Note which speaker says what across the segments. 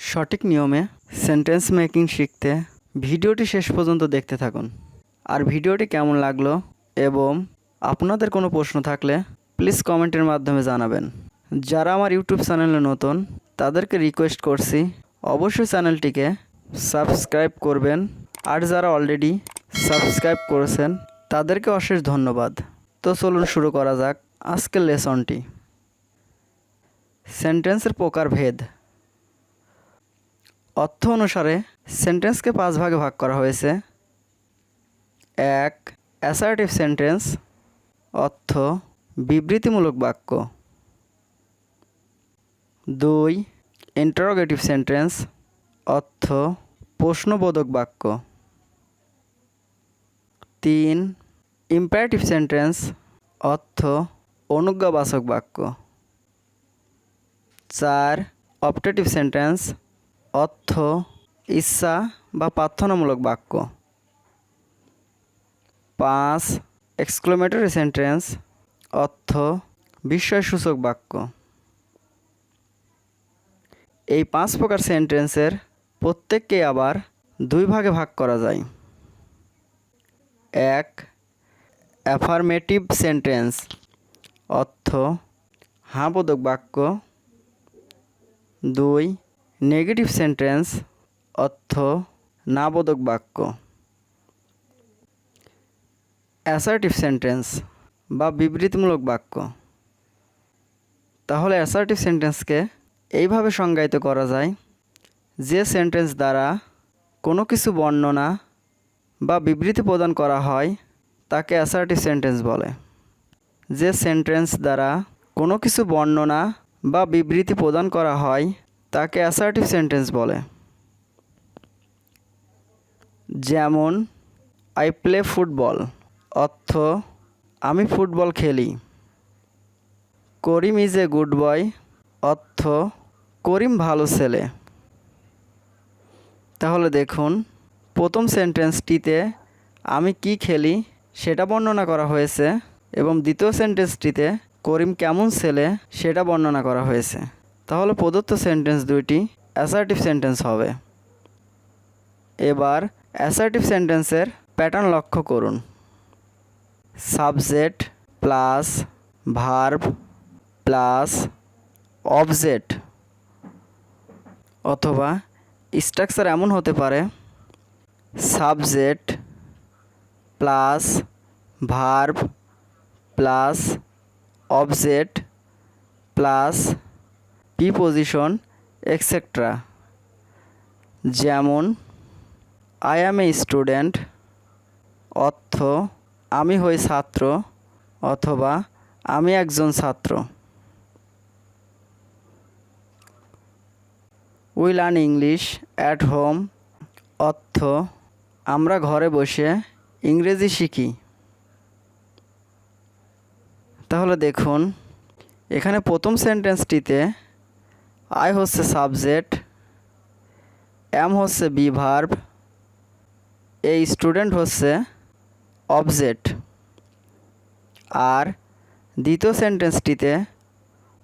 Speaker 1: সঠিক নিয়মে sentence making শিখতে ভিডিওটি শেষ পর্যন্ত দেখতে থাকুন। আর ভিডিওটি কেমন লাগলো এবং আপনাদের কোনো প্রশ্ন থাকলে প্লিজ কমেন্টের মাধ্যমে জানাবেন। যারা আমার ইউটিউব চ্যানেলে নতুন তাদেরকে রিকোয়েস্ট করছি অবশ্যই চ্যানেলটিকে সাবস্ক্রাইব করবেন, আর যারা অলরেডি সাবস্ক্রাইব করেছেন তাদেরকে অশেষ ধন্যবাদ। তো চলুন শুরু করা যাক আজকের লেসনটি। সেন্টেন্সের প্রকারভেদ। অর্থ অনুসারে সেন্টেন্সকে 5 ভাগে ভাগ করা হয়েছে। 1. অ্যাসার্টিভ সেন্টেন্স, অর্থ বিবৃতিমূলক বাক্য। 2. ইন্টারোগেটিভ সেন্টেন্স, অর্থ প্রশ্নবোধক বাক্য। 3. ইম্পারেটিভ সেন্টেন্স, অর্থ অনুজ্ঞাবাচক বাক্য। 4. অপটেটিভ সেন্টেন্স, অর্থ ইচ্ছা বা প্রার্থনামূলক বাক্য। 5. এক্সক্লেমেটরি সেন্টেন্স, অর্থ বিস্ময়সূচক বাক্য। এই 5 প্রকার সেন্টেন্সের প্রত্যেককেই আবার 2 ভাগে ভাগ করা যায়। 1. অ্যাফার্মেটিভ সেন্টেন্স, অর্থ হ্যাঁবোধক বাক্য। 2. নেগেটিভ সেন্টেন্স, অর্থ নাবোধক বাক্য। অ্যাসার্টিভ সেন্টেন্স বা বিবৃতিমূলক বাক্য। তাহলে অ্যাসার্টিভ সেন্টেন্সকে এইভাবে সংজ্ঞায়িত করা যায়, যে সেন্টেন্স দ্বারা কোনো কিছু বর্ণনা বা বিবৃতি প্রদান করা হয় তাকে অ্যাসার্টিভ সেন্টেন্স বলে। যে সেন্টেন্স দ্বারা কোনো কিছু বর্ণনা বা বিবৃতি প্রদান করা হয় তাকে অ্যাসার্টিভ সেন্টেন্স বলে। যেমন আই প্লে ফুটবল, অর্থ আমি ফুটবল খেলি। করিম ইজ এ গুড বয়, অর্থ করিম ভালো ছেলে। তাহলে দেখুন, প্রথম সেন্টেন্সটিতে আমি কি খেলি সেটা বর্ণনা করা হয়েছে এবং দ্বিতীয় সেন্টেন্সটিতে করিম কেমন ছেলে সেটা বর্ণনা করা হয়েছে। তাহলে প্রদত্ত সেন্টেন্স দুইটি অ্যাসার্টিভ সেন্টেন্স হবে। এবার অ্যাসার্টিভ সেন্টেন্সের প্যাটার্ন লক্ষ্য করুন। Subject plus verb plus object, অথবা স্ট্রাকচার এমন হতে পারে subject plus verb plus object plus preposition etcetera. যেমন আই অ্যাম এ স্টুডেন্ট, অর্থ আমি হই ছাত্র অথবা আমি একজন ছাত্র। We learn English at home, অর্থ আমরা ঘরে বসে ইংরেজি শিখি। তাহলে দেখুন, এখানে প্রথম সেন্টেন্সটিতে আই হচ্ছে সাবজেক্ট, অ্যাম হচ্ছে বি ভার্ব, এই স্টুডেন্ট হচ্ছে অবজেক্ট। আর দ্বিতীয় সেন্টেন্সটিতে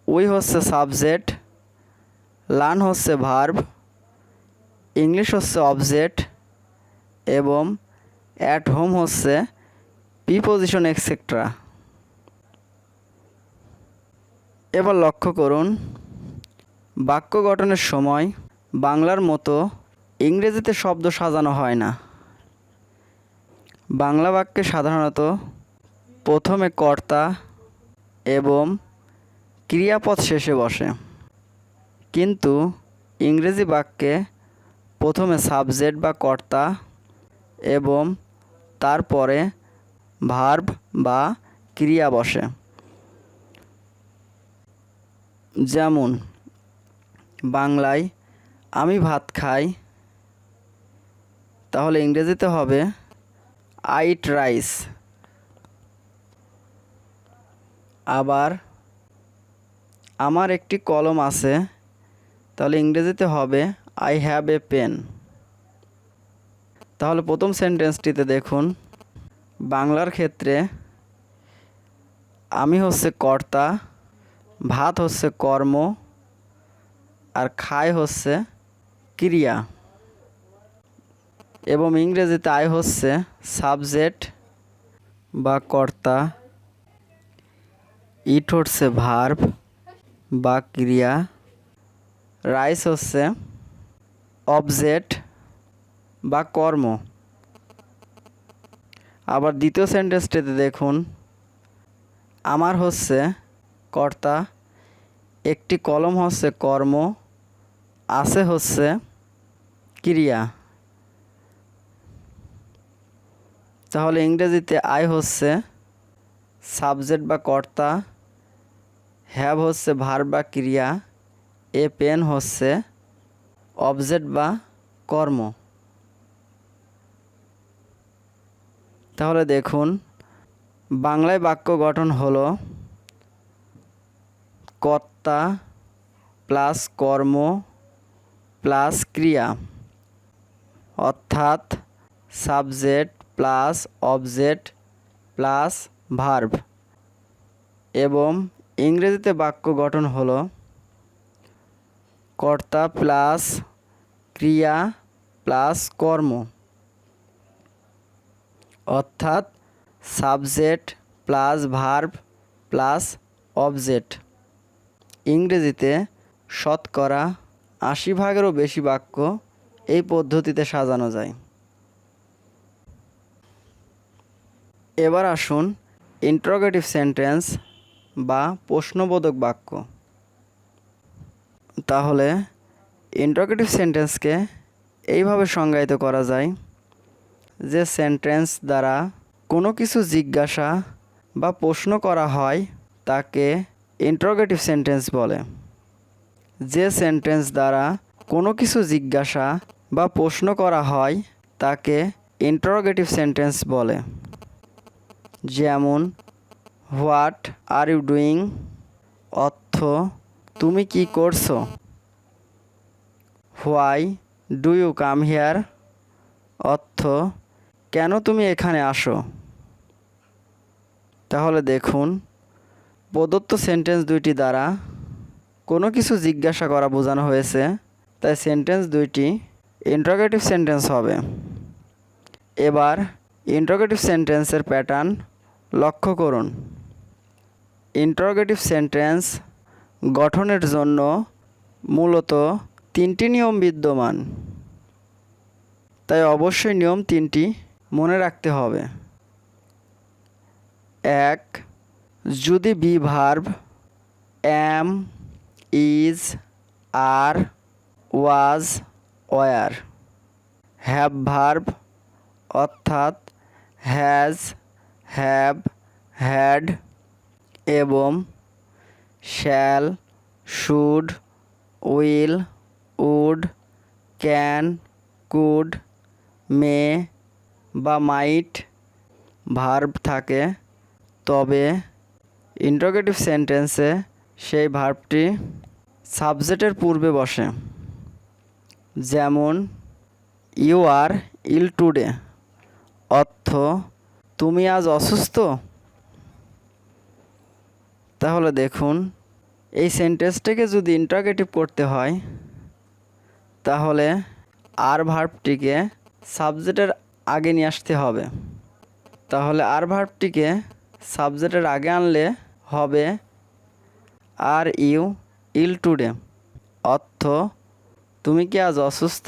Speaker 1: উই হচ্ছে সাবজেক্ট, লার্ন হচ্ছে ভার্ব, ইংলিশ হচ্ছে অবজেক্ট এবং অ্যাট হোম হচ্ছে প্রিপোজিশন এক্সেট্রা। এবার লক্ষ্য করুন, বাক্য গঠনের সময় বাংলার মতো ইংরেজিতে শব্দ সাজানো হয় না। বাংলা বাক্যে সাধারণত প্রথমে কর্তা এবং ক্রিয়াপদ শেষে বসে, কিন্তু ইংরেজি বাক্যে প্রথমে সাবজেক্ট বা কর্তা এবং তারপরে ভার্ব বা ক্রিয়া বসে। যেমন বাংলায় আমি ভাত খাই, তাহলে ইংরেজিতে হবে আই ইট রাইস। আবার আমার একটি কলম আছে, তাহলে ইংরেজিতে হবে আই হ্যাভ এ পেন। তাহলে প্রথম সেন্টেন্সটিতে দেখুন, বাংলার ক্ষেত্রে আমি হচ্ছে কর্তা, ভাত হচ্ছে কর্ম, আর খাই হচ্ছে ক্রিয়া। এবং ইংরেজিতে আই হচ্ছে সাবজেক্ট বা কর্তা, ইট হচ্ছে ভার্ব বা ক্রিয়া, রাইস হচ্ছে অবজেক্ট বা কর্ম। আবার দ্বিতীয় সেন্টেন্সটিতে দেখুন, আমার হচ্ছে কর্তা, একটি কলম হচ্ছে কর্ম, আছে হচ্ছে ক্রিয়া। তাহলে ইংরেজিতে আই হচ্ছে সাবজেক্ট বা কর্তা, হ্যাভ হচ্ছে ভার্ব বা ক্রিয়া, এ পেন হচ্ছে অবজেক্ট বা কর্ম। তাহলে দেখুন, বাংলায় বাক্য গঠন হলো কর্তা প্লাস কর্ম প্লাস ক্রিয়া, অর্থাৎ subject plus object plus verb. এবং ইংরেজিতে বাক্য গঠন হলো কর্তা প্লাস ক্রিয়া প্লাস কর্ম, অর্থাৎ subject plus verb plus object. ইংরেজিতে শতকরা ৮০ ভাগেরও বেশি বাক্য এই পদ্ধতিতে সাজানো যায়। এবার আসুন ইন্টারোগেটিভ সেন্টেন্স বা প্রশ্নবোধক বাক্য। তাহলে ইন্টারোগেটিভ সেন্টেন্সকে এইভাবে সংজ্ঞায়িত করা যায় যে সেন্টেন্স দ্বারা কোনো কিছু জিজ্ঞাসা বা প্রশ্ন করা হয় তাকে ইন্টারোগেটিভ সেন্টেন্স বলে। যে সেন্টেন্স দ্বারা কোনো কিছু জিজ্ঞাসা বা প্রশ্ন করা হয় তাকে ইন্টারোগেটিভ সেন্টেন্স বলে। যেমন হোয়াট আর ইউ ডুইং, অর্থ তুমি কি করছো। Why do you come here, অর্থ কেন তুমি এখানে আসো। তাহলে দেখুন, প্রদত্ত সেন্টেন্স দুইটি দ্বারা কোনো কিছু জিজ্ঞাসা করা বোঝানো হয়েছে, তাই সেন্টেন্স দুইটি ইন্টারোগেটিভ সেন্টেন্স হবে। এবার ইন্টারোগেটিভ সেন্টেন্সের প্যাটার্ন লক্ষ্য করুন। ইন্টারোগেটিভ সেন্টেন্স গঠনের জন্য মূলত 3টি নিয়ম বিদ্যমান, তাই অবশ্যই নিয়ম 3টি মনে রাখতে হবে। 1. যদি be verb am, is, are, was, were, have verb অর্থাৎ হ্যাজ, হ্যাভ, হ্যাড এবং shall, should, will, would, can, could, may বা মাইট ভার্ব থাকে, তবে ইন্টারোগেটিভ সেন্টেন্সে সেই ভার্বটি সাবজেক্টের পূর্বে বসে। যেমন ইউ আর ইল টুডে, অর্থ তুমি আজ অসুস্থ। তাহলে দেখুন, এই সেন্টেন্সটিকে যদি ইন্টারোগেটিভ করতে হয় তাহলে আর ভার্বটিকে সাবজেক্টের আগে নিয়ে আসতে হবে। তাহলে আর ভার্বটিকে সাবজেক্টের আগে আনলে হবে আর ইউ ইল টুডে, অর্থ তুমি কি আজ অসুস্থ।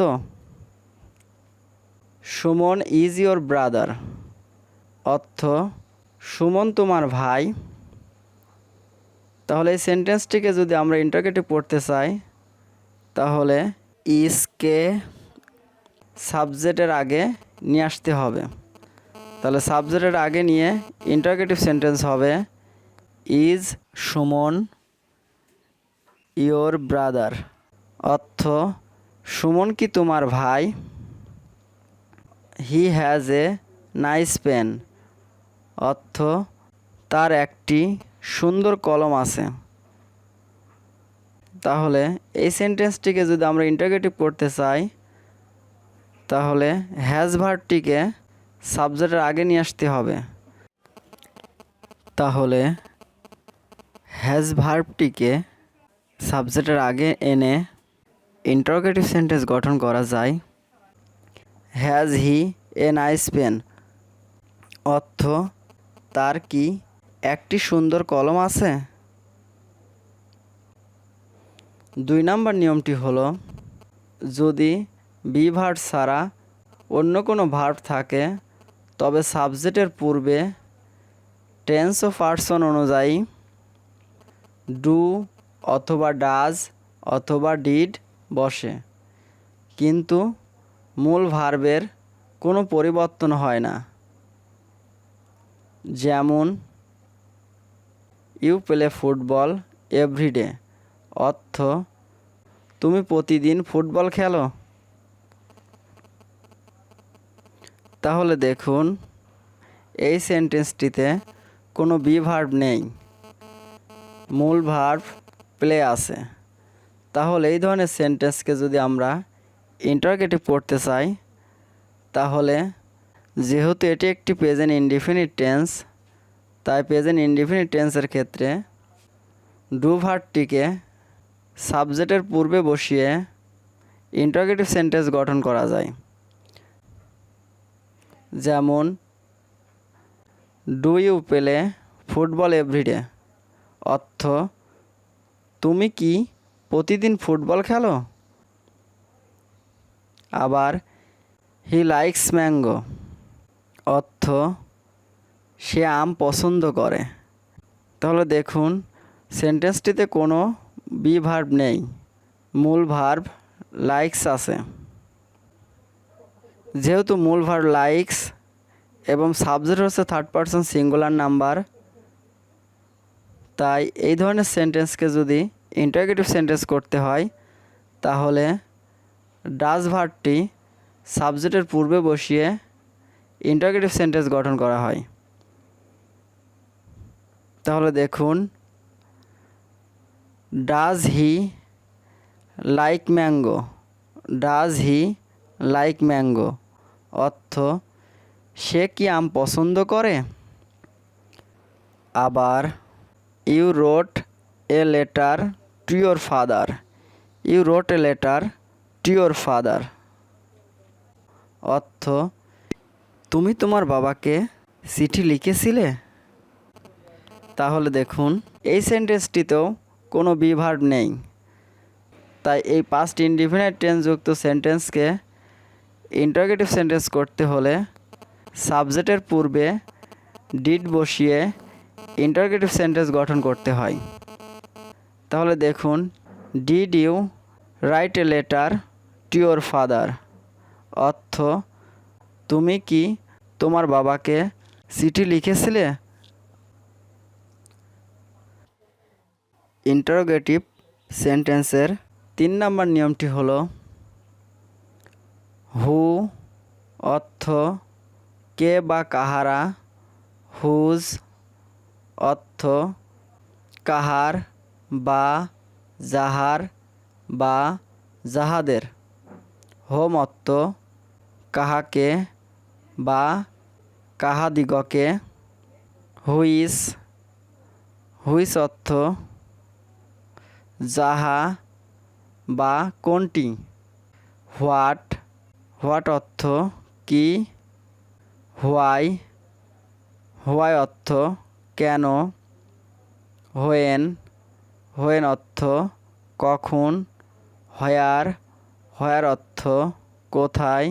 Speaker 1: সুমন ইজ ইয়োর ব্রাদার, অর্থ সুমন তোমার ভাই। তাহলে এই সেন্টেন্সটিকে যদি আমরা ইন্টারোগেটিভ করতে চাই তাহলে ইজকে সাবজেক্টের আগে নিয়ে আসতে হবে। তাহলে সাবজেক্টের আগে নিয়ে ইন্টারোগেটিভ সেন্টেন্স হবে ইজ সুমন ইয়োর ব্রাদার, অর্থ সুমন কি তোমার ভাই। He has a nice pen, অর্থ তার একটি সুন্দর কলম আছে। তাহলে এই সেন্টেন্সটিকে যদি আমরা ইন্টারোগেটিভ করতে চাই তাহলে হ্যাজ ভার্বটিকে সাবজেক্টের আগে নিয়ে আসতে হবে। তাহলে হ্যাজ ভার্বটিকে সাবজেক্টের আগে এনে ইন্টারোগেটিভ সেন্টেন্স গঠন করা যায়। Has he a nice pen? অর্থ, তার কি একটি সুন্দর কলম আছে? 2 নম্বর নিয়মটি হলো, যদি বি ভার্ব ছাড়া অন্য কোনো ভার্ব থাকে তবে সাবজেক্টের পূর্বে টেন্স ও পার্সন অনুযায়ী ডু অথবা ডাজ অথবা ডিড বসে, কিন্তু মূল ভার্বের কোনো পরিবর্তন হয় না। যেমন ইউ প্লে ফুটবল এভরিডে, অর্থ তুমি প্রতিদিন ফুটবল খেলো। তাহলে দেখুন, এই সেন্টেন্সটিতে কোনো বি ভার্ব নেই, মূল ভার্ব প্লে আছে। তাহলে এই ধরনের সেন্টেন্সকে যদি আমরা ইন্টারোগেটিভ করতে চাই, তাহলে যেহেতু এটি একটি প্রেজেন্ট ইনডিফিনিট টেন্স, তাই প্রেজেন্ট ইনডিফিনিট টেন্সের ক্ষেত্রে ডু ভার্বটিকে সাবজেক্টের পূর্বে বসিয়ে ইন্টারোগেটিভ সেন্টেন্স গঠন করা যায়। যেমন do you play football everyday, অর্থ তুমি কি প্রতিদিন ফুটবল খেলো। আবার হি লাইকস ম্যাঙ্গো, অর্থ সে আম পছন্দ করে। তাহলে দেখুন, সেন্টেন্সটিতে কোনো বি ভার্ব নেই, মূল ভার্ব লাইকস আছে। যেহেতু মূল ভার্ব লাইকস এবং সাবজেক্ট হচ্ছে থার্ড পারসন সিঙ্গুলার নাম্বার, তাই এই ধরনের সেন্টেন্সকে যদি ইন্টারোগেটিভ সেন্টেন্স করতে হয়, তাহলে ডাজ ভার্বটি সাবজেক্টের পূর্বে বসিয়ে ইন্টারোগেটিভ সেন্টেন্স গঠন করা হয়। তাহলে দেখুন, does he like mango, does he like mango, অর্থ সে কি আম পছন্দ করে। আবার you wrote a letter to your father, you wrote a letter to your father, অর্থ তুমি তোমার বাবাকে চিঠি লিখেছিলে। তাহলে দেখুন, এই সেন্টেন্সটিতেও কোনো বি ভার্ব নেই, তাই এই পাস্ট ইনডিফিনিট টেন্স যুক্ত সেন্টেন্সকে ইন্টারোগেটিভ সেন্টেন্স করতে হলে সাবজেক্টের পূর্বে ডিড বসিয়ে ইন্টারোগেটিভ সেন্টেন্স গঠন করতে হয়। তাহলে দেখুন, did you write a letter to your father, অর্থ তুমি কি তোমার বাবাকে চিঠি লিখেছিলে। ইন্টারোগেটিভ সেন্টেন্সের 3 নম্বর নিয়মটি হলো, হু অর্থ কে বা কাহারা, হুজ অর্থ কাহার বা যাহার বা যাহাদের, হোম অর্থ কাহাকে বা কাহাদিগকে, হুইস হুইস অর্থ যাহা বা কোনটি, হোয়াট হোয়াট অর্থ কি, হোয়াই হোয়াই অর্থ কেন, হোয়েন হোয়েন অর্থ কখন, হোয়ার হোয়ার অর্থ কোথায়,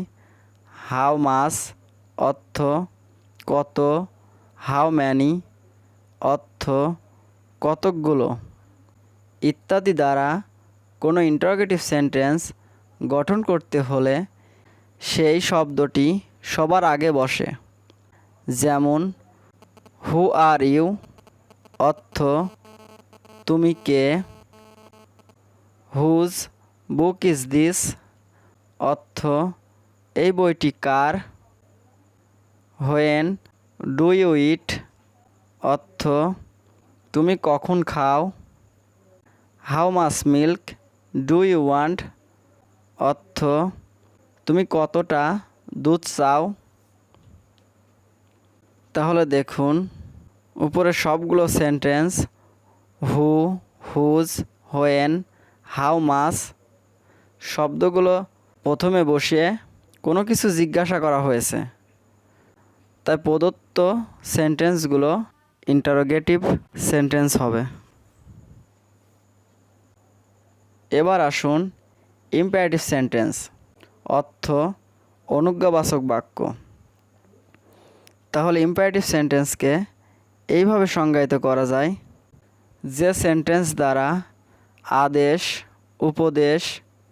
Speaker 1: হাউ মাচ অর্থ কত, হাউ ম্যানি অর্থ কতকগুলো ইত্যাদি দ্বারা কোনো ইন্টারোগেটিভ সেন্টেন্স গঠন করতে হলে সেই শব্দটি সবার আগে বসে। যেমন হু আর ইউ অর্থ তুমি কে, হুজ বুক ইজ দিস অর্থ এই বইটি কার, হোয়েন ডু ইউ ইট অর্থ তুমি কখন খাও, how much milk do you want অর্থ তুমি কতটা দুধ চাও। তাহলে দেখুন, উপরে সবগুলো sentence who, whose, when, how much শব্দগুলো প্রথমে বসিয়ে কোনো কিছু জিজ্ঞাসা করা হয়েছে, তাই প্রদত্ত সেন্টেন্সগুলো ইন্টারোগেটিভ সেন্টেন্স হবে। এবার আসুন ইম্পারেটিভ সেন্টেন্স, অর্থ অনুজ্ঞাবাচক বাক্য। তাহলে ইম্পারেটিভ সেন্টেন্সকে এইভাবে সংজ্ঞায়িত করা যায়, যে সেন্টেন্স দ্বারা আদেশ, উপদেশ,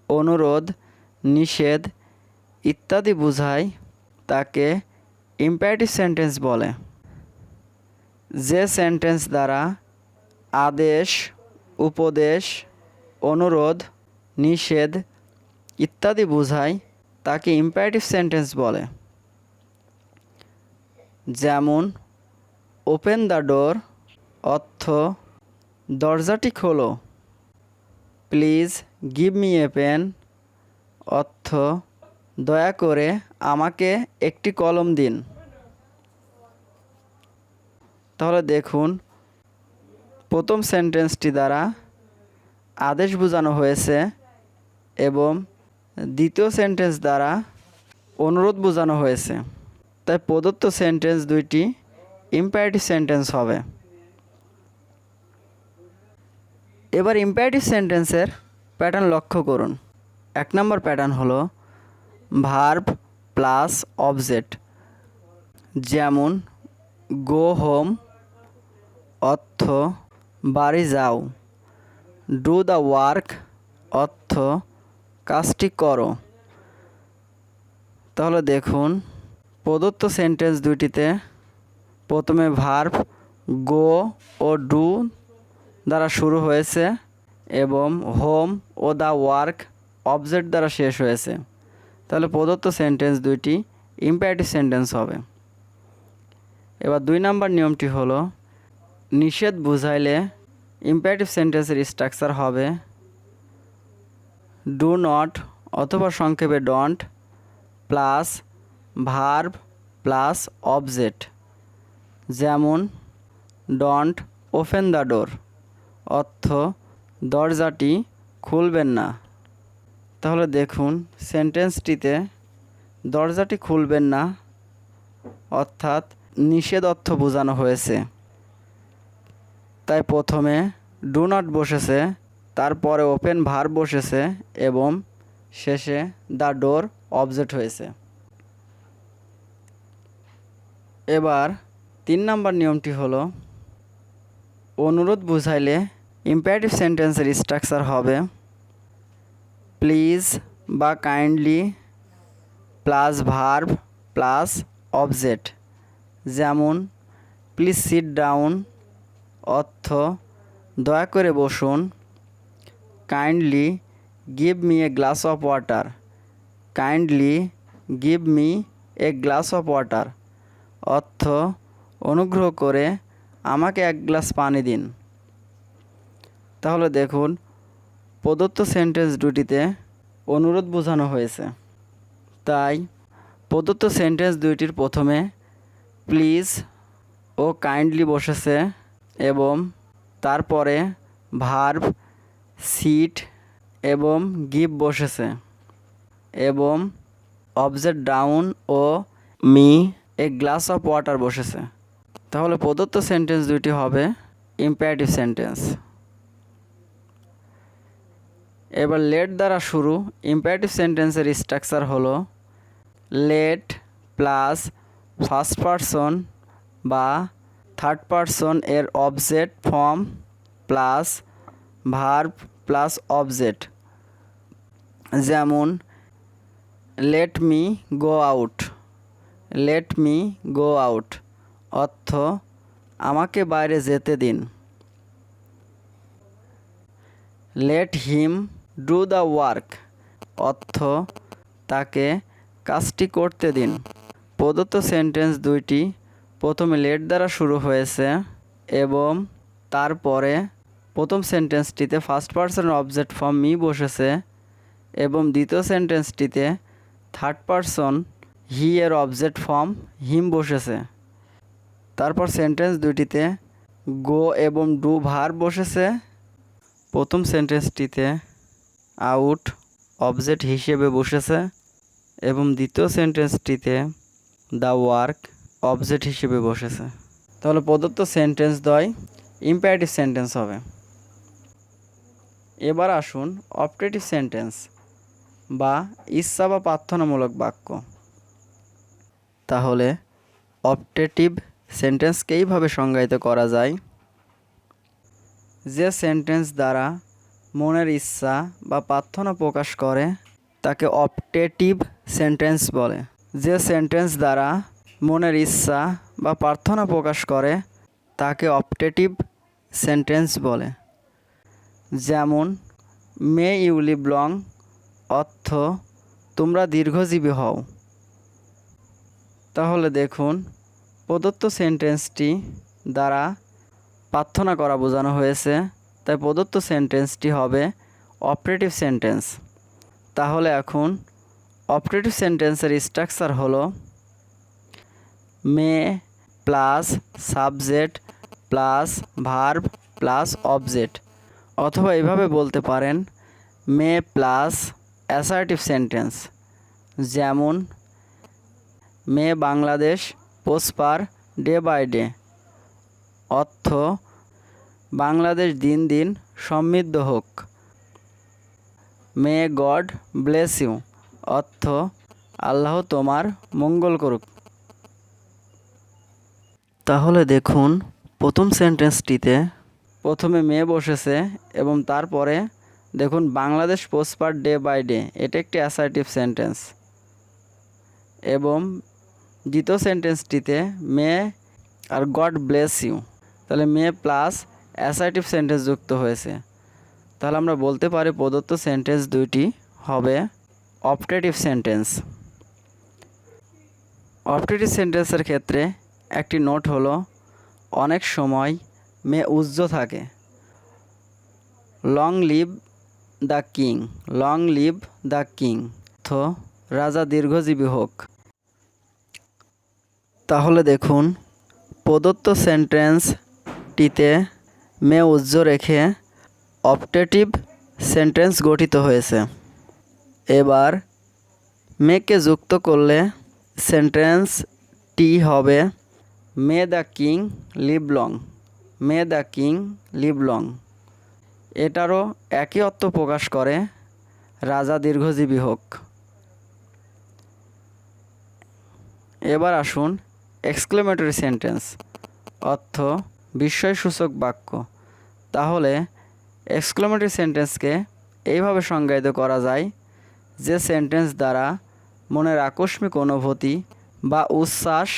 Speaker 1: অনুরোধ, নিষেধ ইত্যাদি বোঝায় তাকে ইম্পারেটিভ সেন্টেন্স বলে। যে সেন্টেন্স দ্বারা আদেশ, উপদেশ, অনুরোধ, নিষেধ ইত্যাদি বোঝায় তাকে ইম্পারেটিভ সেন্টেন্স বলে। যেমন ওপেন দ্য ডোর, অর্থ দরজাটি খোলো। Please give me a pen, অর্থ দয়া করে আমাকে একটি কলম দিন। তাহলে দেখুন, প্রথম সেন্টেন্সটি দ্বারা আদেশ বোঝানো হয়েছে এবং দ্বিতীয় সেন্টেন্স দ্বারা অনুরোধ বোঝানো হয়েছে, তাই প্রদত্ত সেন্টেন্স দুইটি ইম্পারেটিভ সেন্টেন্স হবে। এবার ইম্পারেটিভ সেন্টেন্সের প্যাটার্ন লক্ষ্য করুন। 1 নম্বর প্যাটার্ন হলো ভার্ব প্লাস অবজেক্ট। যেমন গো হোম, অর্থ বাড়ি যাও। ডু দ্য ওয়ার্ক, অর্থ কাজটি করো। তাহলে দেখুন, প্রদত্ত সেন্টেন্স দুইটিতে প্রথমে ভার্ব গো ও ডু দ্বারা শুরু হয়েছে এবং হোম ও দ্য ওয়ার্ক অবজেক্ট দ্বারা শেষ হয়েছে। তাহলে প্রদত্ত সেন্টেন্স দুইটি ইম্পারেটিভ সেন্টেন্স হবে। এবার 2 নম্বর নিয়মটি হলো নিষেধ বুঝাইলে ইম্পারেটিভ সেন্টেন্সের স্ট্রাকচার হবে ডু নট অথবা সংক্ষেপে don't plus verb plus object. যেমন ডন্ট ওপেন দ্য ডোর, অর্থ দরজাটি খুলবেন না। তাহলে দেখুন, সেন্টেন্সটিতে দরজাটি খুলবেন না অর্থাৎ নিষেধ অর্থ বোঝানো হয়েছে, তাই প্রথমে ডু নট বসেছে, তারপরে ওপেন ভার্ব বসেছে এবং শেষে দ্য ডোর অবজেক্ট হয়েছে। এবার 3 নম্বর নিয়মটি হলো অনুরোধ বুঝাইলে ইম্পারেটিভ সেন্টেন্সের স্ট্রাকচার হবে প্লিজ বা kindly plus verb plus object. যেমন প্লিজ সিট ডাউন, অর্থ দয়া করে বসুন। Kindly give me a glass of water, kindly give me a glass of water, অর্থ অনুগ্রহ করে আমাকে 1 গ্লাস পানি দিন। তাহলে দেখুন, প্রদত্ত সেন্টেন্স দুটিতে অনুরোধ বোঝানো হয়েছে, তাই প্রদত্ত সেন্টেন্স দুইটির প্রথমে প্লিজ ও কাইন্ডলি বসেছে এবং তারপরে ভার্ব সিট এবং গিভ বসেছে এবং অবজেক্ট ডাউন ও me a glass of water বসেছে। তাহলে প্রদত্ত সেন্টেন্স দুইটি হবে ইম্পারেটিভ সেন্টেন্স। এবার লেট দ্বারা শুরু ইম্পারেটিভ সেন্টেন্সের স্ট্রাকচার হলো লেট প্লাস ফার্স্ট পারসন বা থার্ড পারসন এর object form plus verb plus object. যেমন let me go out, let me go out, অর্থ আমাকে বাইরে যেতে দিন। Let him do the work, অর্থ তাকে কাজটি করতে দিন। প্রদত্ত সেন্টেন্স দুইটি প্রথমে লেট দ্বারা শুরু হয়েছে এবং তারপরে প্রথম সেন্টেন্সটিতে first person object form me বসেছে এবং দ্বিতীয় সেন্টেন্সটিতে থার্ড পারসন হি এর অবজেক্ট ফর্ম হিম বসেছে। তারপর সেন্টেন্স দুইটিতে গো এবং ডু ভার্ব বসেছে। প্রথম সেন্টেন্সটিতে আউট অবজেক্ট হিসেবে বসেছে এবং দ্বিতীয় সেন্টেন্সটিতে দ্য ওয়ার্ক অবজেক্ট হিসেবে বসেছে। তাহলে প্রদত্ত সেন্টেন্স দ্বয় ইম্পারেটিভ সেন্টেন্স হবে। এবার আসুন অপটেটিভ সেন্টেন্স বা ইচ্ছা বা প্রার্থনামূলক বাক্য। তাহলে অপটেটিভ সেন্টেন্সকে এইভাবে সংজ্ঞায়িত করা যায়, যে সেন্টেন্স দ্বারা মনের ইচ্ছা বা প্রার্থনা প্রকাশ করে তাকে অপটেটিভ সেন্টেন্স বলে। যে সেন্টেন্স দ্বারা মনের ইচ্ছা বা প্রার্থনা প্রকাশ করে তাকে অপটেটিভ সেন্টেন্স বলে। যেমন মে ইউ লিভ লং অর্থ তোমরা দীর্ঘজীবী হও। তাহলে দেখুন প্রদত্ত সেন্টেন্সটি দ্বারা প্রার্থনা করা বোঝানো হয়েছে, তাই প্রদত্ত সেন্টেন্সটি হবে অপারেটিভ সেন্টেন্স। তাহলে এখন অপারেটিভ সেন্টেন্সের স্ট্রাকচার হলো may plus subject plus verb plus object, অথবা এভাবে বলতে পারেন মে প্লাস অ্যাসার্টিভ সেন্টেন্স। যেমন may Bangladesh prosper day by day অর্থ বাংলাদেশ দিন দিন সমৃদ্ধ হোক। মে গড ব্লেস ইউ অর্থ আল্লাহ তোমার মঙ্গল করুক। তাহলে দেখুন প্রথম সেন্টেন্সটিতে প্রথমে মে বসেছে এবং তারপরে দেখুন Bangladesh prosper day by day, এটা একটি অ্যাসার্টিভ সেন্টেন্স। এবং দ্বিতীয় সেন্টেন্সটিতে may our God bless you, তাহলে মে প্লাস অ্যাসার্টিভ সেন্টেন্স যুক্ত হয়েছে। তাহলে আমরা বলতে পারি প্রদত্ত সেন্টেন্স দুইটি হবে অপটেটিভ সেন্টেন্স। অপটেটিভ সেন্টেন্সের ক্ষেত্রে একটি নোট হলো অনেক সময় মে উজ্জ্ব থাকে। Long live the king, long live the king অর্থ রাজা দীর্ঘজীবী হোক। তাহলে দেখুন প্রদত্ত সেন্টেন্সটিতে মে উজ্জ্ব রেখে অপটেটিভ সেন্টেন্স গঠিত হয়েছে। এবার মেকে যুক্ত করলে সেন্টেন্সটি হবে may the king live long, may the king live long. এটারও একই অর্থ প্রকাশ করে রাজা দীর্ঘজীবী হোক। এবার আসুন এক্সক্লেমেটরি সেন্টেন্স অর্থ বিস্ময়সূচক বাক্য। তাহলে এক্সক্লেমেটরি সেন্টেন্সকে এইভাবে সংজ্ঞায়িত করা যায়, যে সেন্টেন্স দ্বারা মনের আকস্মিক অনুভূতি বা উচ্ছ্বাস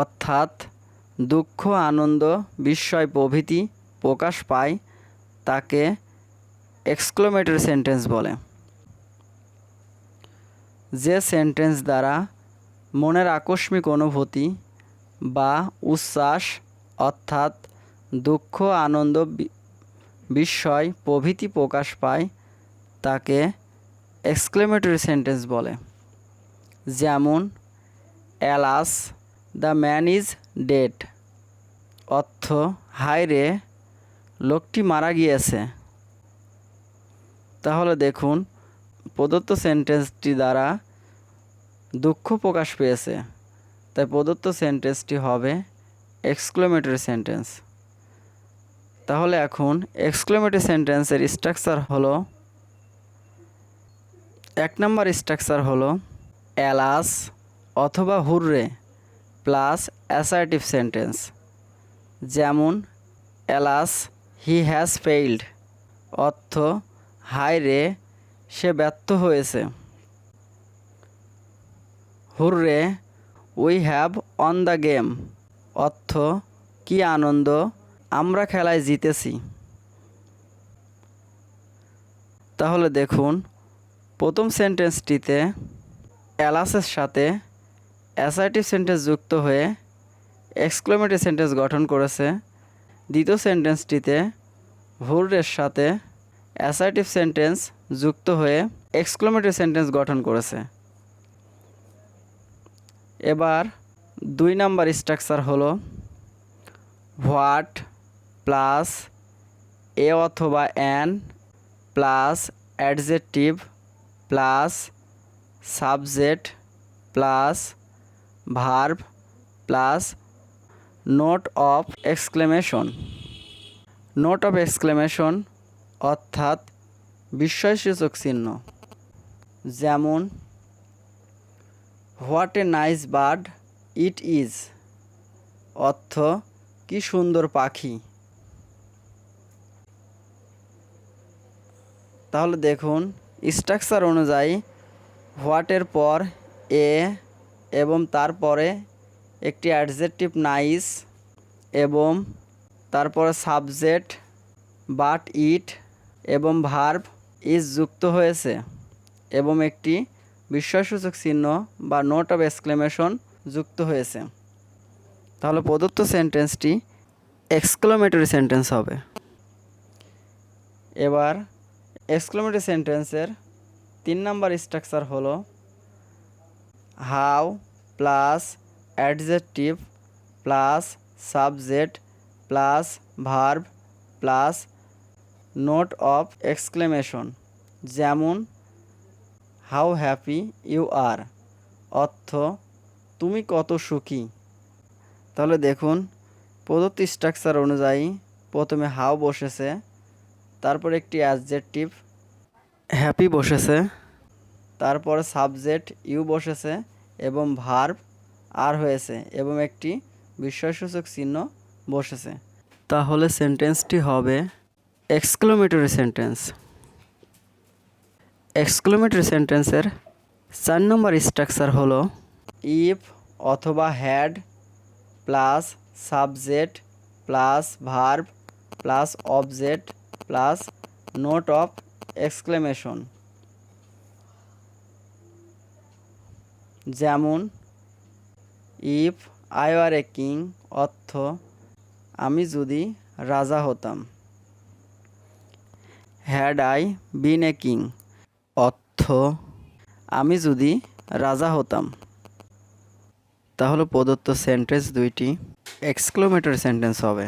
Speaker 1: অর্থাৎ দুঃখ আনন্দ বিস্ময় প্রভৃতি প্রকাশ পায় তাকে এক্সক্লেমেটরি সেন্টেন্স বলে। যে সেন্টেন্স দ্বারা মনের আকস্মিক অনুভূতি বা উচ্ছ্বাস অর্থাৎ দুঃখ আনন্দ বিস্ময় প্রভৃতি প্রকাশ পায় তাকে এক্সক্লেমেটরি সেন্টেন্স বলে। যেমন alas the man is dead অর্থ হায় রে লোকটি মারা গিয়েছে। তাহলে দেখুন প্রদত্ত সেন্টেন্সটি দ্বারা দুঃখ প্রকাশ পেয়েছে, তাই প্রদত্ত সেন্টেন্সটি হবে এক্সক্লেমেটরি সেন্টেন্স। তাহলে এখন এক্সক্লেমেটরি সেন্টেন্সের স্ট্রাকচার হলো, এক নম্বর স্ট্রাকচার হলো অ্যালাস অথবা হুররে প্লাস অ্যাসার্টিভ সেন্টেন্স। যেমন অ্যালাস হি হ্যাজ ফেইল্ড অর্থ হায় রে সে ব্যর্থ হয়েছে। Hurrah we have won the game অর্থ কি আনন্দ আমরা খেলায় জিতেছি। তাহলে দেখুন প্রথম সেন্টেন্সটিতে অ্যালাসের সাথে অ্যাসার্টিভ সেন্টেন্স যুক্ত হয়ে এক্সক্লেমেটরি সেন্টেন্স গঠন করেছে। দ্বিতীয় সেন্টেন্সটিতে হুররের সাথে অ্যাসার্টিভ সেন্টেন্স যুক্ত হয়ে এক্সক্লেমেটরি সেন্টেন্স গঠন করেছে। এবার দুই নাম্বার স্ট্রাকচার হলো হোয়াট প্লাস এ অথবা an plus adjective plus subject plus verb plus note of exclamation. Note of exclamation অর্থাৎ বিস্ময়সূচক চিহ্ন। যেমন what a nice bird it is, অর্থ কি সুন্দর পাখি। তাহলে দেখুন স্ট্রাকচার অনুযায়ী হোয়াটের পর এ এবং তারপরে একটি অ্যাডজেক্টিভ নাইস এবং তারপরে সাবজেক্ট বাট ইট এবং ভার্ব ইজ যুক্ত হয়েছে এবং একটি বিস্ময়সূচক চিহ্ন বা নোট অফ এক্সক্লেমেশন যুক্ত হয়েছে। তাহলে প্রদত্ত সেন্টেন্সটি এক্সক্লেমেটরি সেন্টেন্স হবে। এবার এক্সক্লেমেটরি সেন্টেন্সের 3 নম্বর স্ট্রাকচার হলো how plus adjective plus subject plus verb plus note of exclamation. যেমন হাউ হ্যাপি ইউ আর, অর্থ তুমি কত সুখী। তাহলে দেখুন প্রদত্ত স্ট্রাকচার অনুযায়ী প্রথমে হাউ বসেছে, তারপর একটি অ্যাডজেক্টিভ হ্যাপি বসেছে, তারপরে সাবজেক্ট ইউ বসেছে এবং ভার্ব আর হয়েছে এবং একটি বিস্ময়সূচক চিহ্ন বসেছে। তাহলে সেন্টেন্সটি হবে এক্সক্লেমেটরি সেন্টেন্স। এক্সক্লেমেটরি সেন্টেন্সের 4 নম্বর স্ট্রাকচার হলো ইফ অথবা had plus subject plus verb plus object plus note of exclamation. যেমন if I are a king, অর্থ আমি যদি রাজা হতাম। Had I been a king, অর্থ আমি যদি রাজা হতাম। তাহলে প্রদত্ত সেন্টেন্স দুইটি এক্সক্লেমেটরি সেন্টেন্স হবে।